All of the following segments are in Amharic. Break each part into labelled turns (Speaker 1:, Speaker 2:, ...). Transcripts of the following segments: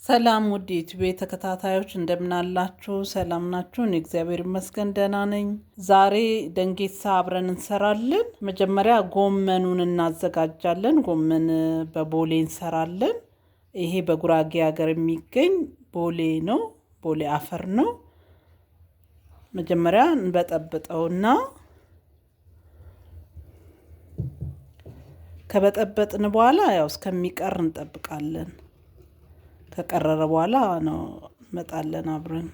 Speaker 1: ሰላም ውድ ዩቲዩብ ተከታታዮች እንደምን አላችሁ? ሰላም ናችሁ? እኔ እግዚአብሔር ይመስገን ደህና ነኝ። ዛሬ ደንጌሳ አብረን እንሰራለን። መጀመሪያ ጎመኑን እናዘጋጃለን። ጎመን በቦሌ እንሰራለን። ይሄ በጉራጌ ሀገር የሚገኝ ቦሌ ነው። ቦሌ አፈር ነው። መጀመሪያ እንበጠብጠውና ከበጠበጥን በኋላ ያው እስከሚቀር እንጠብቃለን። ከቀረረ በኋላ ነው መጣለን አብረን።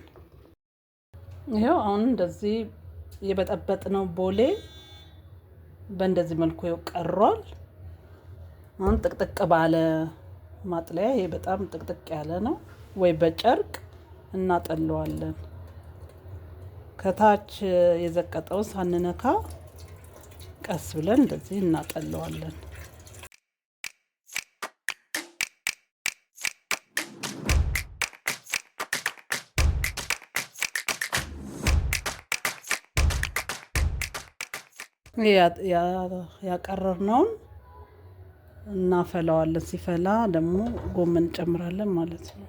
Speaker 1: ይሄው አሁን እንደዚህ የበጠበጥነው ቦሌ በእንደዚህ መልኩ ቀርሯል። አሁን ጥቅጥቅ ባለ ማጥለያ፣ ይሄ በጣም ጥቅጥቅ ያለ ነው፣ ወይ በጨርቅ እናጠለዋለን። ከታች የዘቀጠው ሳንነካ ቀስ ብለን እንደዚህ እናጠለዋለን። ያቀረርነውን እናፈላዋለን። ሲፈላ ደግሞ ጎመን እንጨምራለን ማለት ነው።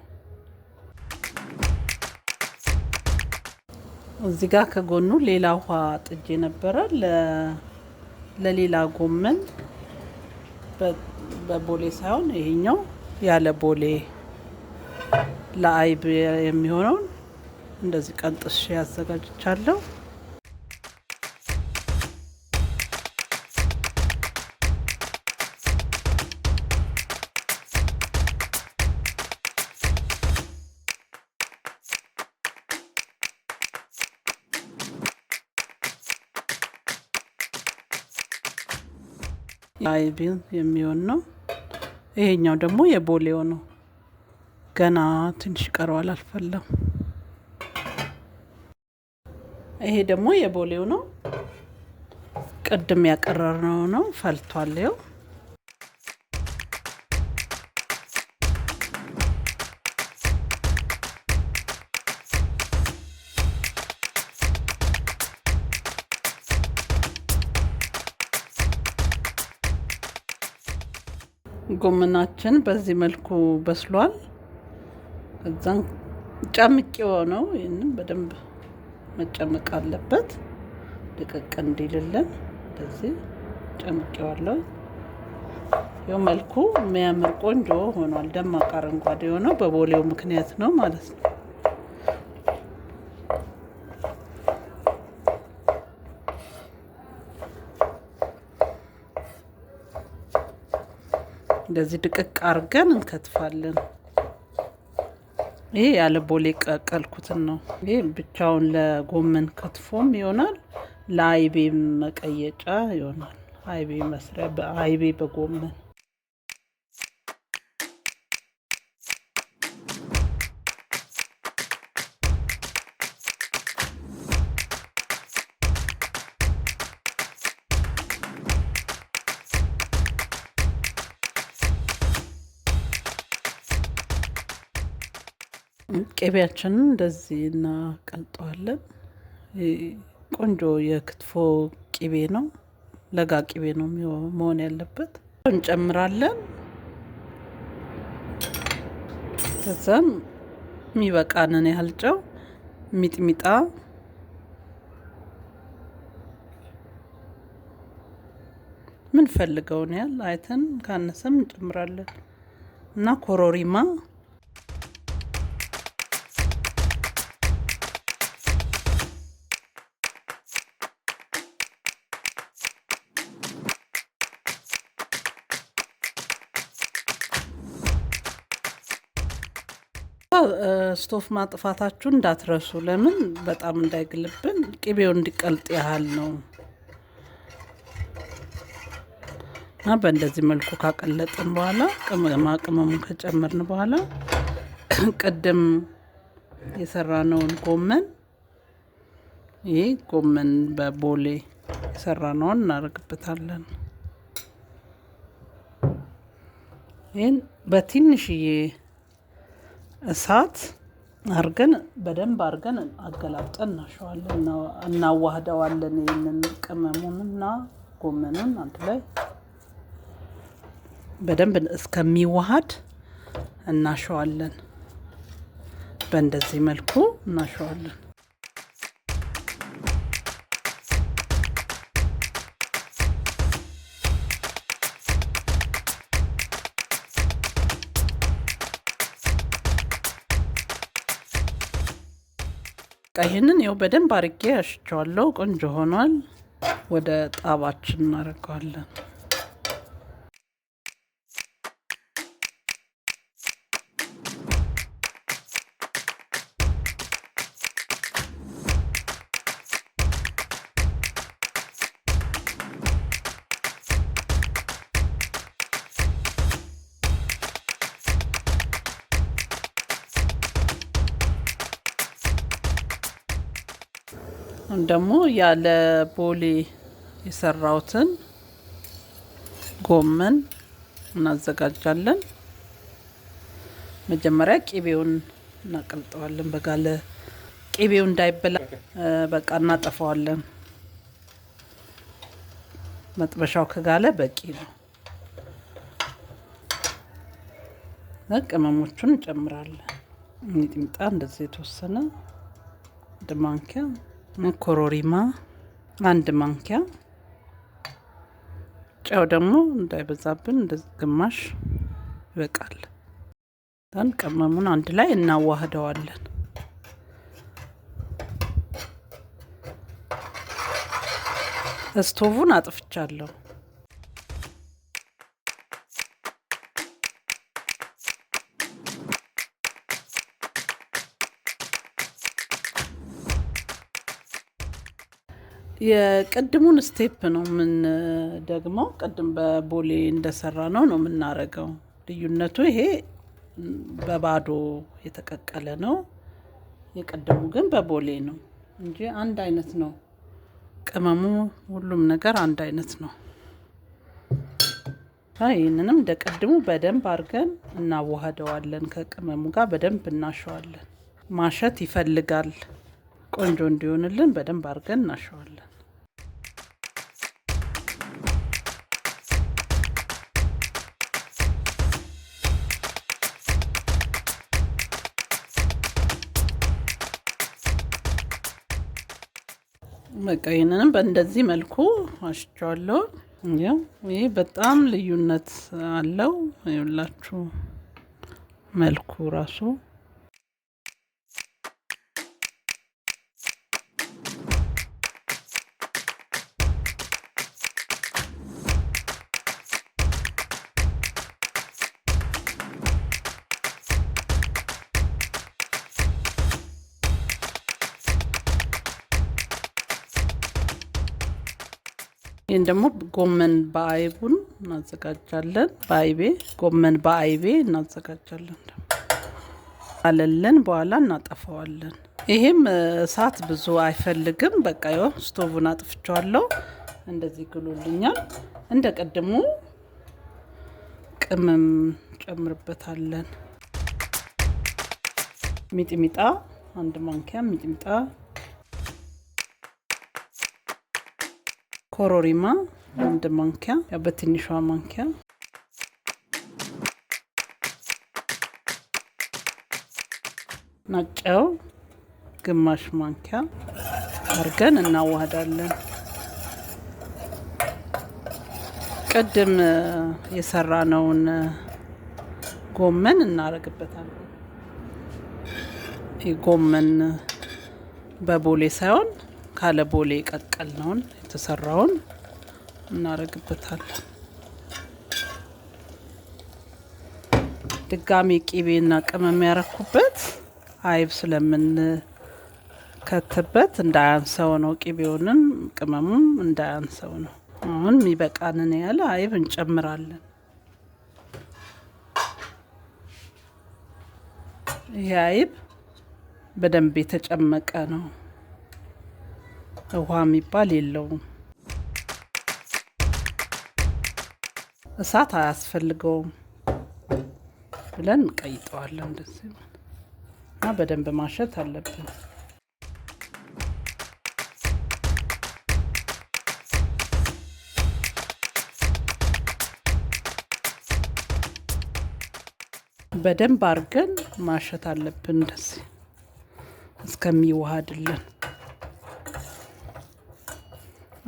Speaker 1: እዚህ ጋር ከጎኑ ሌላ ውሃ ጥጄ ነበረ ለሌላ ጎመን፣ በቦሌ ሳይሆን ይሄኛው ያለ ቦሌ ለአይብ የሚሆነውን እንደዚህ ቀንጥሼ ያዘጋጅቻለሁ። አይብ የሚሆን ነው። ይሄኛው ደግሞ የቦሌው ነው። ገና ትንሽ ቀረዋል፣ አልፈላም። ይሄ ደግሞ የቦሌው ነው። ቅድም ያቀረርነው ነው፣ ፈልቷል። ይኸው ጎመናችን በዚህ መልኩ በስሏል። እዛን ጨምቄው ነው። ይሄንን በደንብ መጨመቅ አለበት ድቅቅ እንዲልልን። እንደዚህ ጨምቄዋለሁ። ይኸው መልኩ የሚያምር ቆንጆ ሆኗል። ደማቅ አረንጓዴ የሆነው በቦሌው ምክንያት ነው ማለት ነው። እንደዚህ ድቅቅ አርገን እንከትፋለን። ይሄ ያለ ቦሌ ቀቀልኩትን ነው። ይሄ ብቻውን ለጎመን ክትፎም ይሆናል፣ ለአይቤ መቀየጫ ይሆናል። አይቤ መስሪያ በአይቤ በጎመን ቅቤያችንን እንደዚህ እናቀልጠዋለን። ቆንጆ የክትፎ ቅቤ ነው፣ ለጋ ቅቤ ነው መሆን ያለበት። እንጨምራለን። ከዛም የሚበቃንን ያህል ጨው፣ ሚጥሚጣ፣ ምን ፈልገውን ያህል አይተን ካነሰም እንጨምራለን እና ኮሮሪማ ስቶፍ ማጥፋታችሁን እንዳትረሱ። ለምን በጣም እንዳይግልብን ቅቤው እንዲቀልጥ ያህል ነው። በእንደዚህ መልኩ ካቀለጥን በኋላ ቅመሙን ከጨመርን በኋላ ቅድም የሰራነውን ጎመን ይሄ ጎመን በቦሌ የሰራነውን እናደርግበታለን። ይሄን በትንሽዬ እሳት አርገን በደንብ አርገን አገላብጠን እናዋህደዋለን። ይሄንን ቅመሙንና ጎመኑን አንድ ላይ በደንብ እስከሚዋሃድ እናሸዋለን። በእንደዚህ መልኩ እናሸዋለን። ይሄንን ያው በደንብ አርጌ አሽቸዋለሁ። ቆንጆ ሆኗል። ወደ ጣባችን እናደርገዋለን። ደግሞ ያለ ቦሌ የሰራውትን ጎመን እናዘጋጃለን። መጀመሪያ ቂቤውን እናቀልጠዋለን። በጋለ ቂቤው እንዳይበላ በቃ እናጠፋዋለን። መጥበሻው ከጋለ በቂ ነው። ቅመሞቹን እንጨምራለን። ሚጥሚጣ እንደዚህ የተወሰነ አንድ ማንኪያ፣ ኮሮሪማ አንድ ማንኪያ፣ ጨው ደግሞ እንዳይበዛብን እንደዚህ ግማሽ ይበቃል። ታን ቅመሙን አንድ ላይ እናዋህደዋለን። ስቶቡን አጥፍቻለሁ። የቅድሙን ስቴፕ ነው ምን ደግሞ ቅድም በቦሌ እንደሰራ ነው የምናረገው። ልዩነቱ ይሄ በባዶ የተቀቀለ ነው። የቅድሙ ግን በቦሌ ነው እንጂ አንድ አይነት ነው። ቅመሙ ሁሉም ነገር አንድ አይነት ነው። ይህንንም እንደ ቅድሙ በደንብ አድርገን እናዋህደዋለን። ከቅመሙ ጋር በደንብ እናሸዋለን። ማሸት ይፈልጋል። ቆንጆ እንዲሆንልን በደንብ አድርገን እናሸዋለን። በቃ ይሄንንም በእንደዚህ መልኩ አሽቸዋለሁ። ያው ይሄ በጣም ልዩነት አለው። ይኸውላችሁ መልኩ ራሱ ይህን ደግሞ ጎመን በአይቡን እናዘጋጃለን። በአይቤ ጎመን በአይቤ እናዘጋጃለን። አለለን በኋላ እናጠፋዋለን። ይሄም እሳት ብዙ አይፈልግም። በቃ ይኸው ስቶቭን አጥፍቻለሁ። እንደዚህ ግሎልኛል። እንደ ቀድሙ ቅመም ጨምርበታለን። ሚጥሚጣ አንድ ማንኪያ ሚጥሚጣ፣ ኮሮሪማ አንድ ማንኪያ፣ ያው በትንሿ ማንኪያ፣ ጨው ግማሽ ማንኪያ አድርገን እናዋህዳለን። ቅድም የሰራነውን ጎመን እናረግበታለን። ጎመን በቦሌ ሳይሆን ካለ ቦሌ ቀቀልነውን የተሰራውን እናረግበታለን። ድጋሚ ቂቤና ቅመም ያረኩበት አይብ ስለምንከትበት እንዳያንሰው ነው። ቂቤውንም ቅመሙም እንዳያንሰው ነው። አሁን የሚበቃንን ያህል አይብ እንጨምራለን። ይሄ አይብ በደንብ የተጨመቀ ነው፣ ውሃ የሚባል የለውም። እሳት አያስፈልገውም ብለን እንቀይጠዋለን እንደዚህ እና በደንብ ማሸት አለብን። በደንብ አድርገን ማሸት አለብን እንደዚህ እስከሚዋሃድልን፣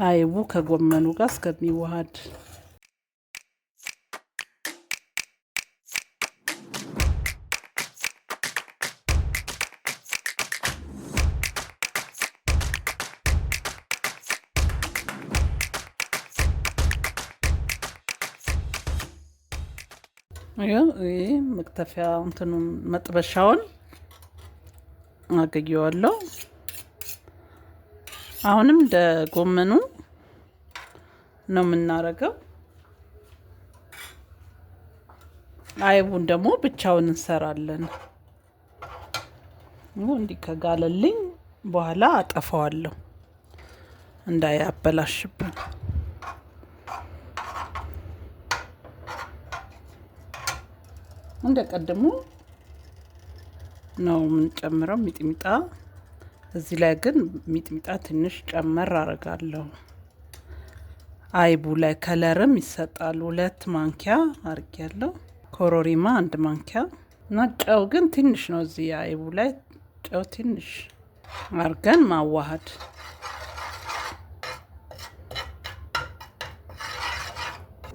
Speaker 1: አይቡ ከጎመኑ ጋር እስከሚዋሃድ። ይሄ መክተፊያ እንትኑን መጥበሻውን አገኘዋለሁ። አሁንም እንደ ጎመኑ ነው የምናረገው። አይቡን ደግሞ ብቻውን እንሰራለን። እንዲህ ከጋለልኝ በኋላ አጠፋዋለሁ እንዳያበላሽብን። እንደ ቀድሞ ነው የምንጨምረው ሚጥሚጣ። እዚህ ላይ ግን ሚጥሚጣ ትንሽ ጨመር አረጋለሁ። አይቡ ላይ ከለርም ይሰጣል። 2 ማንኪያ አርጌያለሁ። ኮሮሪማ 1 ማንኪያ እና ጨው ግን ትንሽ ነው። እዚህ አይቡ ላይ ጨው ትንሽ አርገን ማዋሃድ።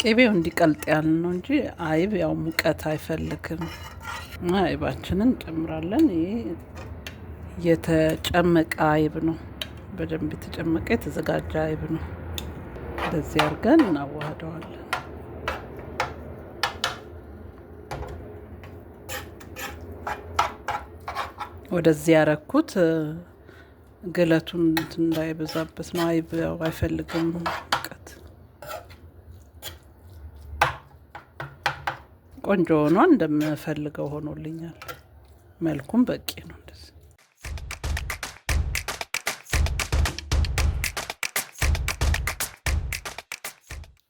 Speaker 1: ቅቤው እንዲቀልጥ ያለ ነው እንጂ አይብ ያው ሙቀት አይፈልግም። አይባችንን እንጨምራለን። ይሄ የተጨመቀ አይብ ነው፣ በደንብ የተጨመቀ የተዘጋጀ አይብ ነው። እንደዚህ አድርገን እናዋህደዋለን። ወደዚህ ያረኩት ግለቱን እንዳይበዛበት ነው። አይብ ያው አይፈልግም ሙቀት። ቆንጆ ሆኗል፣ እንደምፈልገው ሆኖልኛል። መልኩም በቂ ነው። እንደዚህ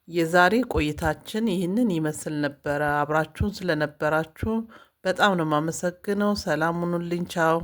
Speaker 1: የዛሬ ቆይታችን ይህንን ይመስል ነበረ። አብራችሁን ስለነበራችሁ በጣም ነው የማመሰግነው። ሰላም ሁኑልኝ። ቻው።